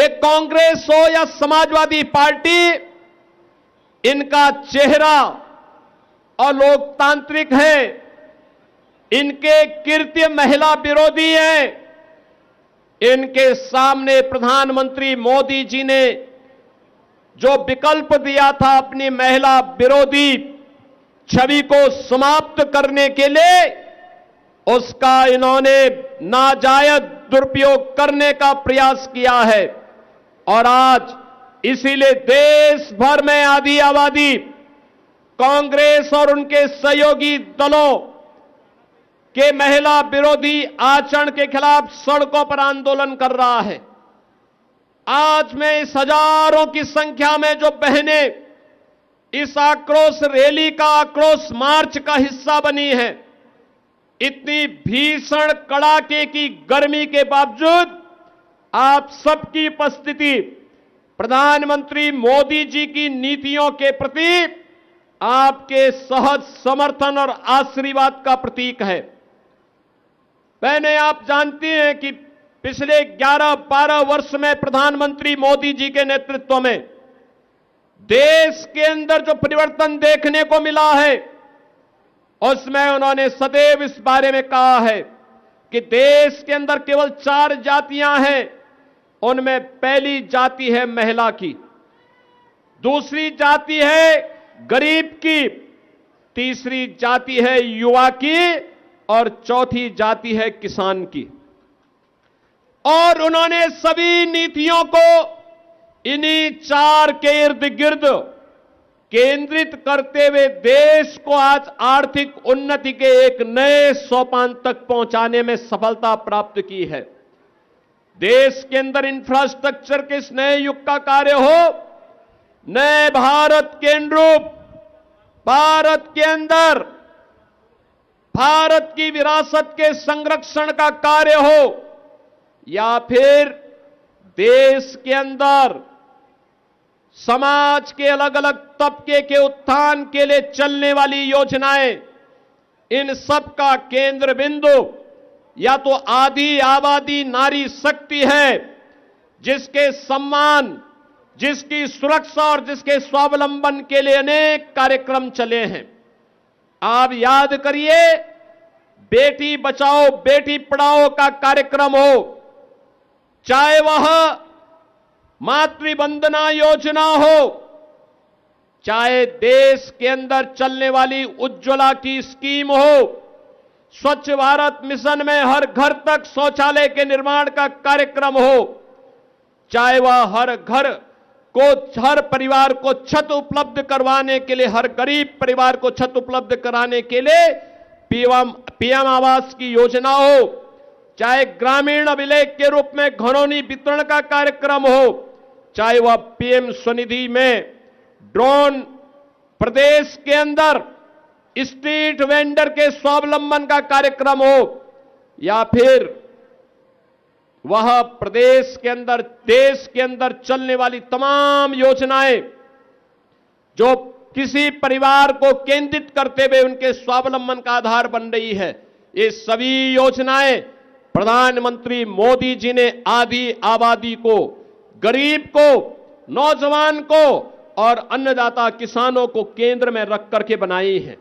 ये कांग्रेस हो या समाजवादी पार्टी, इनका चेहरा अलोकतांत्रिक है, इनके कृत्य महिला विरोधी हैं। इनके सामने प्रधानमंत्री मोदी जी ने जो विकल्प दिया था अपनी महिला विरोधी छवि को समाप्त करने के लिए, उसका इन्होंने नाजायज दुरुपयोग करने का प्रयास किया है। और आज इसीलिए देश भर में आधी आबादी कांग्रेस और उनके सहयोगी दलों के महिला विरोधी आचरण के खिलाफ सड़कों पर आंदोलन कर रहा है। आज मैं इस हजारों की संख्या में जो बहनें इस आक्रोश रैली का, आक्रोश मार्च का हिस्सा बनी है, इतनी भीषण कड़ाके की गर्मी के बावजूद आप सबकी उपस्थिति प्रधानमंत्री मोदी जी की नीतियों के प्रति आपके सहज समर्थन और आशीर्वाद का प्रतीक है। बहनें, आप जानती हैं कि पिछले 11-12 वर्ष में प्रधानमंत्री मोदी जी के नेतृत्व में देश के अंदर जो परिवर्तन देखने को मिला है, उसमें उन्होंने सदैव इस बारे में कहा है कि देश के अंदर केवल 4 जातियां हैं। उनमें पहली जाति है महिला की, दूसरी जाति है गरीब की, तीसरी जाति है युवा की और चौथी जाति है किसान की। और उन्होंने सभी नीतियों को इन्हीं 4 के इर्द गिर्द केंद्रित करते हुए देश को आज आर्थिक उन्नति के एक नए सोपान तक पहुंचाने में सफलता प्राप्त की है। देश के अंदर इंफ्रास्ट्रक्चर के इस नए युग का कार्य हो, नए भारत के अनुरूप भारत के अंदर भारत की विरासत के संरक्षण का कार्य हो, या फिर देश के अंदर समाज के अलग अलग तबके के उत्थान के लिए चलने वाली योजनाएं, इन सब का केंद्र बिंदु या तो आधी आबादी नारी शक्ति है, जिसके सम्मान, जिसकी सुरक्षा और जिसके स्वावलंबन के लिए अनेक कार्यक्रम चले हैं। आप याद करिए, बेटी बचाओ बेटी पढ़ाओ का कार्यक्रम हो, चाहे वह मातृ वंदना योजना हो, चाहे देश के अंदर चलने वाली उज्ज्वला की स्कीम हो, स्वच्छ भारत मिशन में हर घर तक शौचालय के निर्माण का कार्यक्रम हो, चाहे वह हर घर को, हर परिवार को छत उपलब्ध करवाने के लिए, हर गरीब परिवार को छत उपलब्ध कराने के लिए पीएम आवास की योजना हो, चाहे ग्रामीण अभिलेख के रूप में घरौनी वितरण का कार्यक्रम हो, चाहे वह पीएम स्वनिधि में ड्रोन प्रदेश के अंदर स्ट्रीट वेंडर के स्वावलंबन का कार्यक्रम हो, या फिर वह प्रदेश के अंदर, देश के अंदर चलने वाली तमाम योजनाएं जो किसी परिवार को केंद्रित करते हुए उनके स्वावलंबन का आधार बन रही है, ये सभी योजनाएं प्रधानमंत्री मोदी जी ने आधी आबादी को, गरीब को, नौजवान को और अन्नदाता किसानों को केंद्र में रख करके बनाई है।